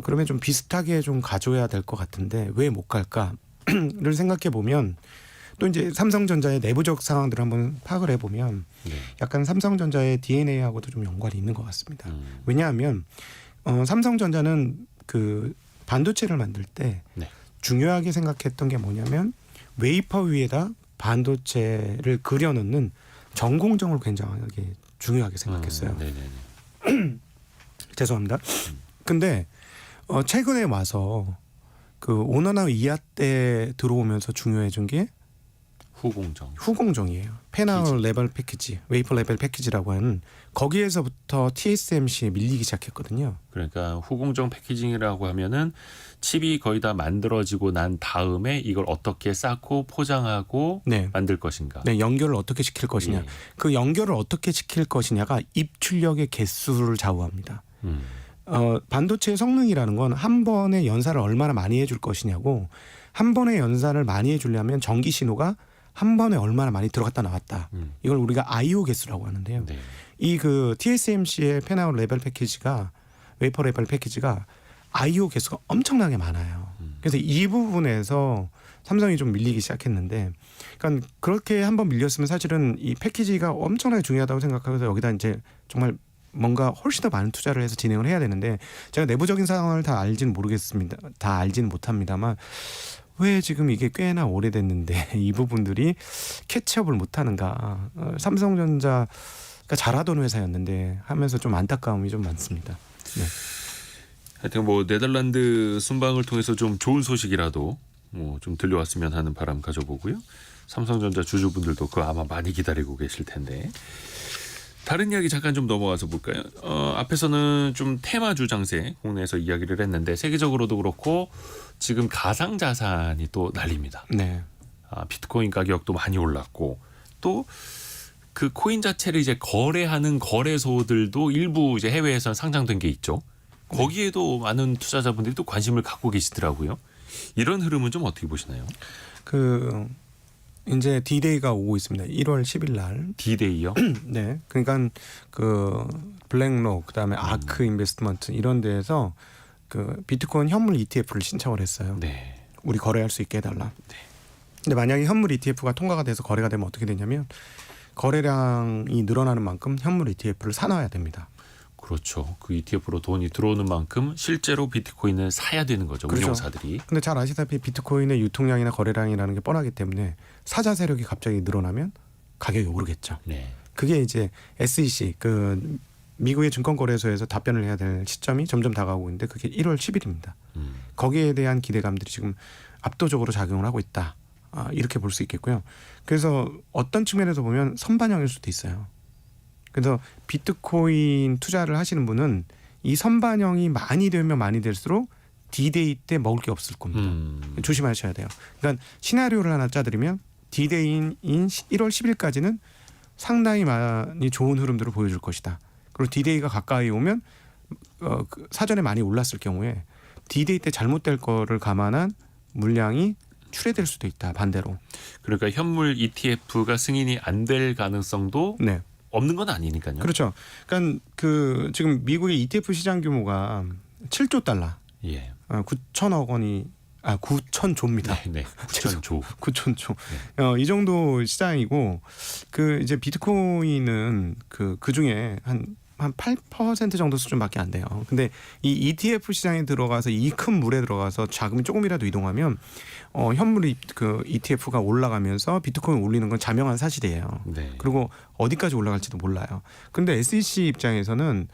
그러면 좀 비슷하게 좀 가져야 될 것 같은데 왜 못 갈까를 생각해 보면 또 이제 삼성전자의 내부적 상황들을 한번 파악을 해보면 네. 약간 삼성전자의 DNA하고도 좀 연관이 있는 것 같습니다. 왜냐하면 삼성전자는 그 반도체를 만들 때 네. 중요하게 생각했던 게 뭐냐면 웨이퍼 위에다 반도체를 그려넣는 전공정을 굉장하게 중요하게 생각했어요. 죄송합니다. 근데 최근에 와서 그 5나노 이하 때 들어오면서 중요해진 게 후공정이에요. 페나울 레벨 패키지, 웨이퍼 레벨 패키지라고 하는 거기에서부터 TSMC에 밀리기 시작했거든요. 그러니까 후공정 패키징이라고 하면은 칩이 거의 다 만들어지고 난 다음에 이걸 어떻게 쌓고 포장하고 네. 만들 것인가. 네, 연결을 어떻게 시킬 것이냐. 예. 그 연결을 어떻게 시킬 것이냐가 입출력의 개수를 좌우합니다. 반도체의 성능이라는 건 한 번에 연산을 얼마나 많이 해줄 것이냐고, 한 번에 연산을 많이 해주려면 전기 신호가 한 번에 얼마나 많이 들어갔다 나왔다. 이걸 우리가 I/O 개수라고 하는데요. 네. 이 그 TSMC의 페나울 레벨 패키지가, 웨이퍼 레벨 패키지가 I/O 개수가 엄청나게 많아요. 그래서 이 부분에서 삼성이 좀 밀리기 시작했는데, 그러니까 그렇게 한번 밀렸으면 사실은 이 패키지가 엄청나게 중요하다고 생각해서 여기다 이제 정말 뭔가 훨씬 더 많은 투자를 해서 진행을 해야 되는데, 제가 내부적인 상황을 다 알지는 모르겠습니다. 다 알지는 못합니다만 왜 지금 이게 꽤나 오래됐는데 이 부분들이 캐치업을 못하는가. 삼성전자가 잘하던 회사였는데 하면서 좀 안타까움이 좀 많습니다. 네. 하여튼 뭐 네덜란드 순방을 통해서 좀 좋은 소식이라도 뭐 좀 들려왔으면 하는 바람 가져보고요. 삼성전자 주주분들도 그거 아마 많이 기다리고 계실 텐데. 다른 이야기 잠깐 좀 넘어가서 볼까요? 앞에서는 좀 테마주 장세 국내에서 이야기를 했는데 세계적으로도 그렇고 지금 가상자산이 또 난립니다. 네. 비트코인 가격도 많이 올랐고 또 그 코인 자체를 이제 거래하는 거래소들도 일부 이제 해외에서 상장된 게 있죠. 거기에도 많은 투자자분들이 또 관심을 갖고 계시더라고요. 이런 흐름은 좀 어떻게 보시나요? 그 이제 D-Day가 오고 있습니다. 1월 10일 날. D-Day요? 네. 그러니까 그 블랙록 그다음에 아크 인베스트먼트 이런 데에서 그 비트코인 현물 ETF를 신청을 했어요. 네. 우리 거래할 수 있게 해달라. 네. 근데 만약에 현물 ETF가 통과가 돼서 거래가 되면 어떻게 되냐면 거래량이 늘어나는 만큼 현물 ETF를 사놔야 됩니다. 그렇죠. 그 ETF로 돈이 들어오는 만큼 실제로 비트코인을 사야 되는 거죠. 그렇죠. 운용사들이. 근데 잘 아시다시피 비트코인의 유통량이나 거래량이라는 게 뻔하기 때문에 사자 세력이 갑자기 늘어나면 가격이 오르겠죠. 네. 그게 이제 SEC 그 미국의 증권거래소에서 답변을 해야 될 시점이 점점 다가오고 있는데 그게 1월 10일입니다. 거기에 대한 기대감들이 지금 압도적으로 작용을 하고 있다. 이렇게 볼 수 있겠고요. 그래서 어떤 측면에서 보면 선반영일 수도 있어요. 그래서 비트코인 투자를 하시는 분은 이 선반영이 많이 되면 많이 될수록 D-Day 때 먹을 게 없을 겁니다. 조심하셔야 돼요. 그러니까 시나리오를 하나 짜드리면 D-Day인 1월 10일까지는 상당히 많이 좋은 흐름들을 보여줄 것이다. 그리고 D-Day가 가까이 오면 그 사전에 많이 올랐을 경우에 D-Day 때 잘못될 거를 감안한 물량이 출회될 수도 있다. 반대로. 그러니까 현물 ETF가 승인이 안 될 가능성도 네. 없는 건 아니니까요. 그렇죠. 그러니까 그 지금 미국의 ETF 시장 규모가 7조 달러, 예. 9천억 원이 9천조입니다. 네. 9천조. 9천조. 이 정도 시장이고 그 이제 비트코인은 그 중에 한 8% 정도 수준밖에 안 돼요. 근데 이 ETF 시장에 들어가서 이 큰 물에 들어가서 자금이 조금이라도 이동하면 현물이 그 ETF가 올라가면서 비트코인 올리는 건 자명한 사실이에요. 네. 그리고 어디까지 올라갈지도 몰라요. 근데 SEC 입장에서는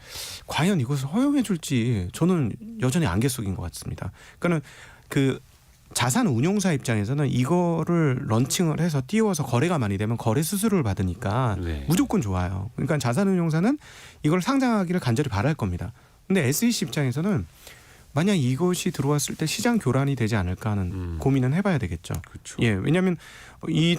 과연 이것을 허용해 줄지 저는 여전히 안개 속인 것 같습니다. 그러니까 그 자산 운용사 입장에서는 이거를 런칭을 해서 띄워서 거래가 많이 되면 거래 수수료를 받으니까 네. 무조건 좋아요. 그러니까 자산 운용사는 이걸 상장하기를 간절히 바랄 겁니다. 근데 SEC 입장에서는 만약 이것이 들어왔을 때 시장 교란이 되지 않을까 하는 고민은 해봐야 되겠죠. 그렇죠. 예, 왜냐하면 이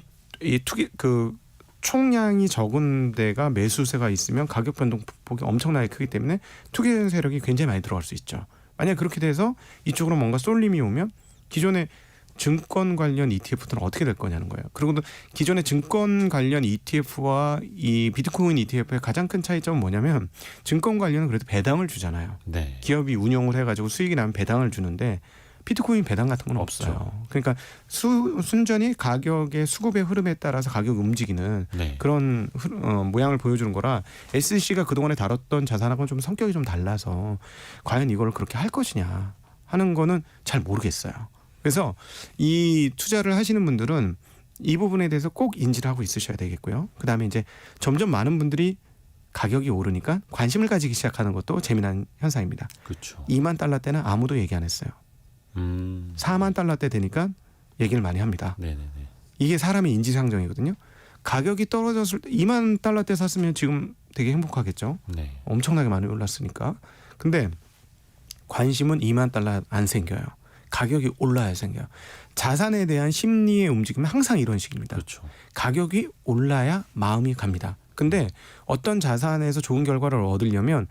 투기 그 총량이 적은 데가 매수세가 있으면 가격 변동폭이 엄청나게 크기 때문에 투기 세력이 굉장히 많이 들어갈 수 있죠. 만약 그렇게 돼서 이쪽으로 뭔가 쏠림이 오면 기존의 증권 관련 ETF들은 어떻게 될 거냐는 거예요. 그리고 또 기존의 증권 관련 ETF와 이 비트코인 ETF의 가장 큰 차이점은 뭐냐면 증권 관련은 그래도 배당을 주잖아요. 네. 기업이 운용을 해가지고 수익이 나면 배당을 주는데 비트코인 배당 같은 건 없어요. 그러니까 순전히 가격의 수급의 흐름에 따라서 가격이 움직이는 네. 그런 모양을 보여주는 거라 SEC가 그동안에 다뤘던 자산하고는 좀 성격이 좀 달라서 과연 이걸 그렇게 할 것이냐 하는 거는 잘 모르겠어요. 그래서 이 투자를 하시는 분들은 이 부분에 대해서 꼭 인지를 하고 있으셔야 되겠고요. 그다음에 이제 점점 많은 분들이 가격이 오르니까 관심을 가지기 시작하는 것도 재미난 현상입니다. 그렇죠. 2만 달러 때는 아무도 얘기 안 했어요. 4만 달러 때 되니까 얘기를 많이 합니다. 네네네. 이게 사람의 인지상정이거든요. 가격이 떨어졌을 때 2만 달러 때 샀으면 지금 되게 행복하겠죠. 네. 엄청나게 많이 올랐으니까. 근데 관심은 2만 달러 안 생겨요. 가격이 올라야 생겨요. 자산에 대한 심리의 움직임은 항상 이런 식입니다. 그렇죠. 가격이 올라야 마음이 갑니다. 근데 어떤 자산에서 좋은 결과를 얻으려면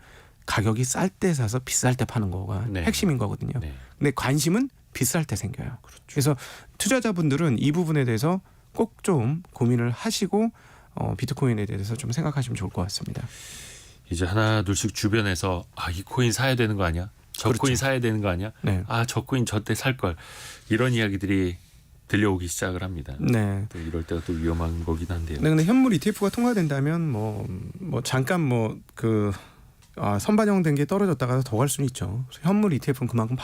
가격이 쌀 때 사서 비쌀 때 파는 거가 네. 핵심인 거거든요. 네. 근데 관심은 비쌀 때 생겨요. 그렇죠. 그래서 투자자분들은 이 부분에 대해서 꼭 좀 고민을 하시고 비트코인에 대해서 좀 생각하시면 좋을 것 같습니다. 이제 하나 둘씩 주변에서 이 코인 사야 되는 거 아니야? 저 그렇죠. 코인 사야 되는 거 아니야? 네. 저 코인 저 때 살 걸. 이런 이야기들이 들려오기 시작을 합니다. 네. 또 이럴 때가 또 위험한 거긴 한데요. 네, 근데 현물 ETF가 통과된다면 뭐 잠깐 선반영된 게 떨어졌다가 더 갈 수는 있죠. 현물 ETF는 그만큼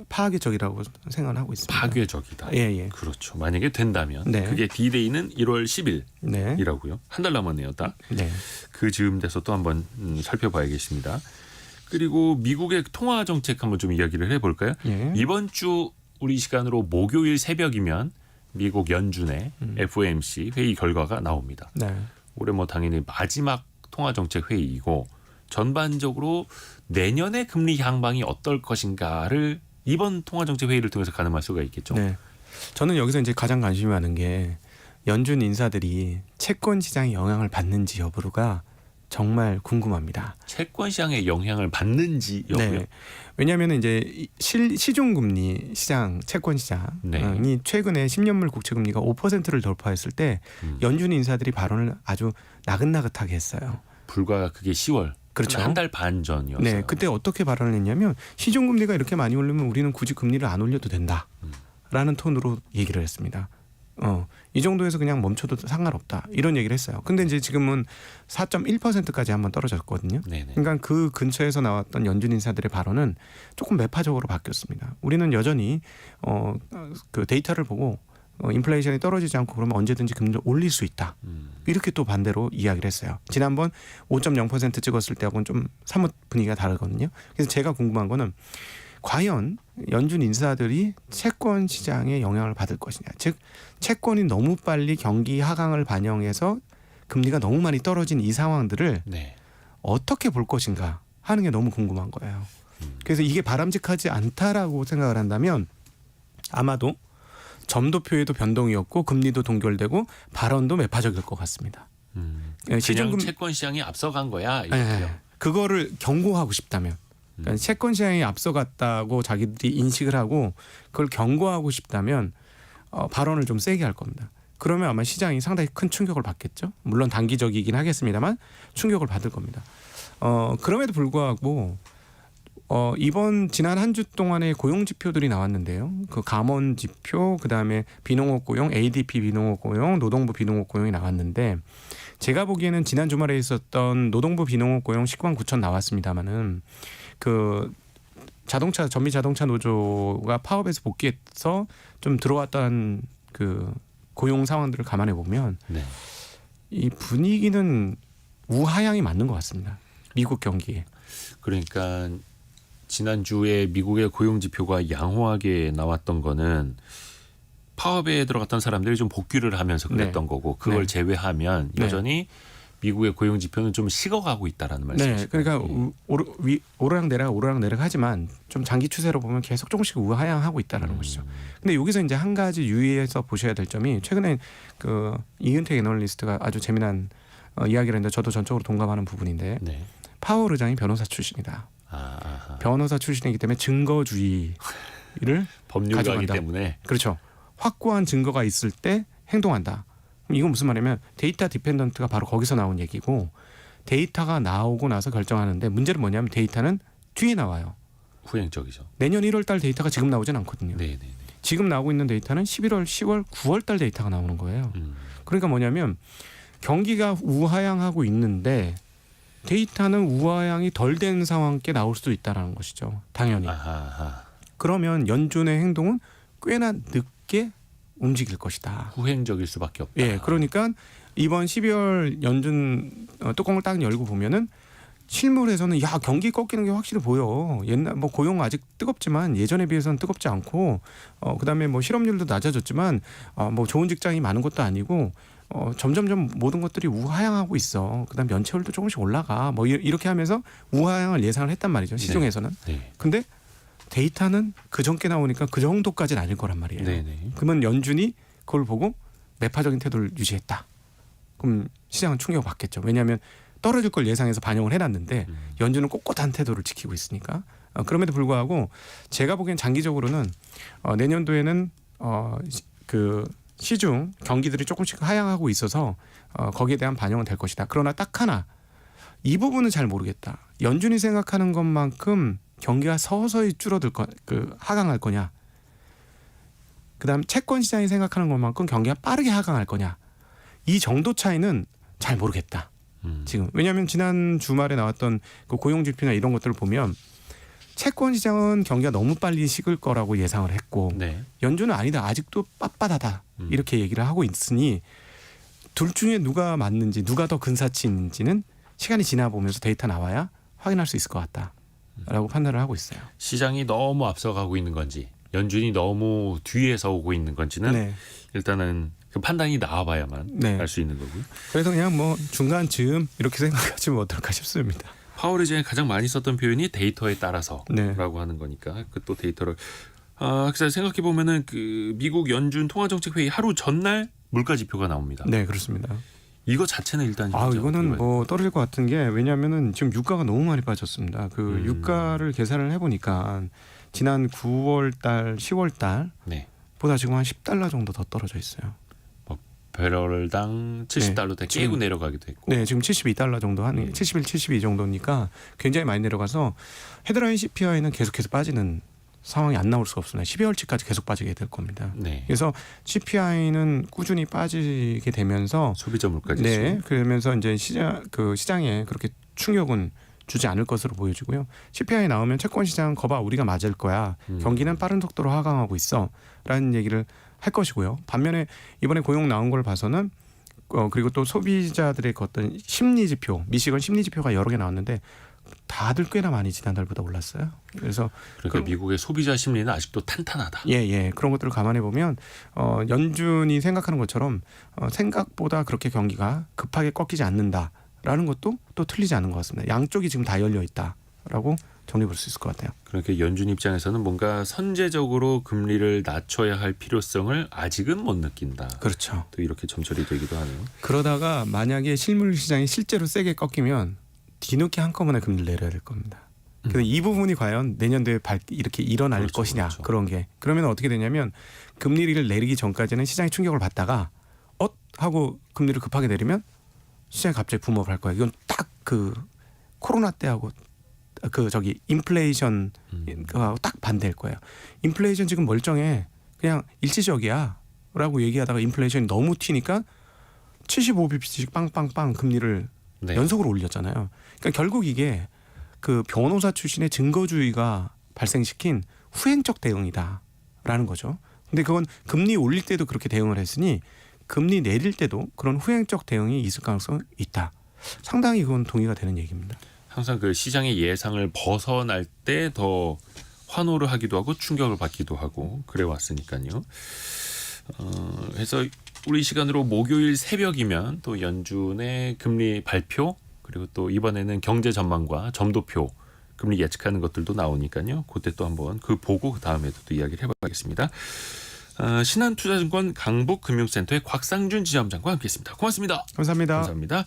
파괴적이라고 생각을 하고 있습니다. 파괴적이다. 예. 그렇죠. 만약에 된다면 네. 그게 D-Day는 1월 10일이라고요. 네. 한 달 남았네요. 딱. 네. 그 즈음 돼서 또 한번 살펴봐야겠습니다. 그리고 미국의 통화 정책 한번 좀 이야기를 해볼까요? 예. 이번 주 우리 시간으로 목요일 새벽이면 미국 연준의 FOMC 회의 결과가 나옵니다. 네. 올해 뭐 당연히 마지막 통화 정책 회의이고 전반적으로 내년의 금리 향방이 어떨 것인가를 이번 통화 정책 회의를 통해서 가늠할 수가 있겠죠. 네. 저는 여기서 이제 가장 관심이 많은 게 연준 인사들이 채권 시장에 영향을 받는지 여부가 정말 궁금합니다. 채권 시장에 영향을 받는지 여부요. 네. 왜냐하면 이제 시중금리 시장, 채권 시장이 네. 최근에 10년물 국채 금리가 5%를 돌파했을 때 연준 인사들이 발언을 아주 나긋나긋하게 했어요. 불과 그게 10월. 그렇죠. 한 달 반 전이었어요. 네, 그때 어떻게 발언을 했냐면 시중금리가 이렇게 많이 오르면 우리는 굳이 금리를 안 올려도 된다라는 톤으로 얘기를 했습니다. 이 정도에서 그냥 멈춰도 상관없다 이런 얘기를 했어요. 근데 이제 지금은 4.1%까지 한번 떨어졌거든요. 네네. 그러니까 그 근처에서 나왔던 연준 인사들의 발언은 조금 매파적으로 바뀌었습니다. 우리는 여전히 그 데이터를 보고 인플레이션이 떨어지지 않고 그러면 언제든지 금리를 올릴 수 있다. 이렇게 또 반대로 이야기를 했어요. 지난번 5.0% 찍었을 때하고는 좀 사뭇 분위기가 다르거든요. 그래서 제가 궁금한 거는 과연 연준 인사들이 채권 시장에 영향을 받을 것이냐. 즉 채권이 너무 빨리 경기 하강을 반영해서 금리가 너무 많이 떨어진 이 상황들을 네. 어떻게 볼 것인가 하는 게 너무 궁금한 거예요. 그래서 이게 바람직하지 않다라고 생각을 한다면 아마도 점도표에도 변동이 없고 금리도 동결되고 발언도 매파적일 것 같습니다. 그냥 시중금 채권 시장이 앞서간 거야. 이렇게요. 그거를 경고하고 싶다면 그러니까 채권 시장이 앞서갔다고 자기들이 인식을 하고 그걸 경고하고 싶다면 발언을 좀 세게 할 겁니다. 그러면 아마 시장이 상당히 큰 충격을 받겠죠. 물론 단기적이긴 하겠습니다만 충격을 받을 겁니다. 그럼에도 불구하고 이번 지난 한 주 동안의 고용 지표들이 나왔는데요. 그 감원 지표, 그다음에 비농업 고용, ADP 비농업 고용, 노동부 비농업 고용이 나왔는데 제가 보기에는 지난 주말에 있었던 노동부 비농업 고용 19만 9천 나왔습니다마는 그 전미 자동차 노조가 파업에서 복귀해서 좀 들어왔던 그 고용 상황들을 감안해 보면 네. 이 분위기는 우하향이 맞는 것 같습니다. 미국 경기에. 그러니까 지난주에 미국의 고용 지표가 양호하게 나왔던 거는 파업에 들어갔던 사람들이 좀 복귀를 하면서 그랬던 거고 그걸 네. 제외하면 여전히 미국의 고용 지표는 좀 식어가고 있다라는 말씀이시죠. 네, 그러니까 오르락 내리락 하지만 좀 장기 추세로 보면 계속 조금씩 우하향하고 있다라는 것이죠. 근데 여기서 이제 한 가지 유의해서 보셔야 될 점이 최근에 그 이은택 애널리스트가 아주 재미난 이야기를 했는데 저도 전적으로 동감하는 부분인데 네. 파월 의장이 변호사 출신이다. 아하. 변호사 출신이기 때문에 증거주의를 법률가이기 가져간다. 때문에 그렇죠. 확고한 증거가 있을 때 행동한다. 그럼 이건 무슨 말이냐면 데이터 디펜던트가 바로 거기서 나온 얘기고 데이터가 나오고 나서 결정하는데 문제는 뭐냐면 데이터는 뒤에 나와요. 후행적이죠. 내년 1월 달 데이터가 지금 나오진 않거든요. 네네네. 지금 나오고 있는 데이터는 11월, 10월, 9월 달 데이터가 나오는 거예요. 그러니까 뭐냐면 경기가 우하향하고 있는데 데이터는 우하향이 덜 된 상황께 나올 수도 있다는 것이죠. 당연히. 아하. 그러면 연준의 행동은 꽤나 늦게 움직일 것이다. 후행적일 수밖에 없다. 예, 그러니까 이번 12월 연준 뚜껑을 딱 열고 보면은 실물에서는 야 경기 꺾이는 게 확실히 보여. 옛날 뭐 고용 아직 뜨겁지만 예전에 비해서는 뜨겁지 않고 그다음에 뭐 실업률도 낮아졌지만 뭐 좋은 직장이 많은 것도 아니고 점점점 모든 것들이 우하향하고 있어. 그다음 연체율도 조금씩 올라가. 뭐 이렇게 하면서 우하향을 예상을 했단 말이죠. 시중에서는. 네. 근데 데이터는 그전께 나오니까 그 정도까지는 아닐 거란 말이에요. 네. 네. 그러면 연준이 그걸 보고 매파적인 태도를 유지했다. 그럼 시장은 충격을 받겠죠. 왜냐하면 떨어질 걸 예상해서 반영을 해놨는데 연준은 꼿꼿한 태도를 지키고 있으니까. 그럼에도 불구하고 제가 보기엔 장기적으로는 내년도에는 그 시중 경기들이 조금씩 하향하고 있어서 거기에 대한 반영은 될 것이다. 그러나 딱 하나 이 부분은 잘 모르겠다. 연준이 생각하는 것만큼 경기가 서서히 줄어들 하강할 거냐. 그다음 채권 시장이 생각하는 것만큼 경기가 빠르게 하강할 거냐. 이 정도 차이는 잘 모르겠다. 지금 왜냐하면 지난 주말에 나왔던 그 고용 지표나 이런 것들을 보면 채권 시장은 경기가 너무 빨리 식을 거라고 예상을 했고 네. 연준은 아니다. 아직도 빳빳하다. 이렇게 얘기를 하고 있으니 둘 중에 누가 맞는지 누가 더 근사치 있는지는 시간이 지나 보면서 데이터 나와야 확인할 수 있을 것 같다라고 판단을 하고 있어요. 시장이 너무 앞서가고 있는 건지 연준이 너무 뒤에서 오고 있는 건지는 네. 일단은 그 판단이 나와봐야만 네. 알 수 있는 거고요. 그래서 그냥 뭐 중간쯤 이렇게 생각하시면 어떨까 싶습니다. 파월이 이제 가장 많이 썼던 표현이 데이터에 따라서라고 네. 하는 거니까 그 또 데이터를 그래서 생각해 보면은 그 미국 연준 통화정책회의 하루 전날 물가 지표가 나옵니다. 네, 그렇습니다. 이거 자체는 일단 이거는 뭐 떨어질 것 같은 게 왜냐하면은 지금 유가가 너무 많이 빠졌습니다. 그 유가를 계산을 해보니까 지난 9월달, 10월달 네. 보다 지금 한 $10 정도 더 떨어져 있어요. 배럴당 $70대 깨고 지금, 내려가기도 했고. 네, 지금 $72 정도 한 71, 72 정도니까 굉장히 많이 내려가서 헤드라인 CPI는 계속해서 빠지는 상황이 안 나올 수가 없습니다. 12월치까지 계속 빠지게 될 겁니다. 네. 그래서 CPI는 꾸준히 빠지게 되면서 소비자 물가 지수. 네, 그러면서 이제 시장에 그렇게 충격은 주지 않을 것으로 보여지고요. CPI 나오면 채권 시장 거봐 우리가 맞을 거야. 경기는 빠른 속도로 하강하고 있어라는 얘기를 할 것이고요. 반면에 이번에 고용 나온 걸 봐서는 그리고 또 소비자들의 어떤 심리 지표, 미시건 심리 지표가 여러 개 나왔는데 다들 꽤나 많이 지난달보다 올랐어요. 그래서 그러니까 미국의 소비자 심리는 아직도 탄탄하다. 예, 그런 것들을 감안해 보면 연준이 생각하는 것처럼 생각보다 그렇게 경기가 급하게 꺾이지 않는다라는 것도 또 틀리지 않은 것 같습니다. 양쪽이 지금 다 열려 있다라고 정리해 볼 수 있을 것 같아요. 그러니까 연준 입장에서는 뭔가 선제적으로 금리를 낮춰야 할 필요성을 아직은 못 느낀다. 그렇죠. 또 이렇게 점철이 되기도 하네요. 그러다가 만약에 실물 시장이 실제로 세게 꺾이면 뒤늦게 한꺼번에 금리를 내려야 될 겁니다. 근데 이 부분이 과연 내년도에 이렇게 일어날 그렇죠, 것이냐 그렇죠. 그런 게 그러면 어떻게 되냐면 금리를 내리기 전까지는 시장이 충격을 받다가 하고 금리를 급하게 내리면 시장이 갑자기 붐업을 할 거예요. 이건 딱 그 코로나 때하고 인플레이션 딱 반대일 거예요. 인플레이션 지금 멀쩡해. 그냥 일시적이야라고 얘기하다가 인플레이션이 너무 튀니까 75bp씩 빵빵빵 금리를 네. 연속으로 올렸잖아요. 그러니까 결국 이게 그 변호사 출신의 증거주의가 발생시킨 후행적 대응이다라는 거죠. 근데 그건 금리 올릴 때도 그렇게 대응을 했으니 금리 내릴 때도 그런 후행적 대응이 있을 가능성이 있다. 상당히 그건 동의가 되는 얘기입니다. 항상 그 시장의 예상을 벗어날 때 더 환호를 하기도 하고 충격을 받기도 하고 그래 왔으니까요. 그래서 우리 시간으로 목요일 새벽이면 또 연준의 금리 발표 그리고 또 이번에는 경제 전망과 점도표 금리 예측하는 것들도 나오니까요. 그때 또 한번 그 보고 그 다음에도 또 이야기를 해봐야겠습니다. 신한투자증권 강북금융센터의 곽상준 지점장과 함께했습니다. 고맙습니다. 감사합니다. 감사합니다.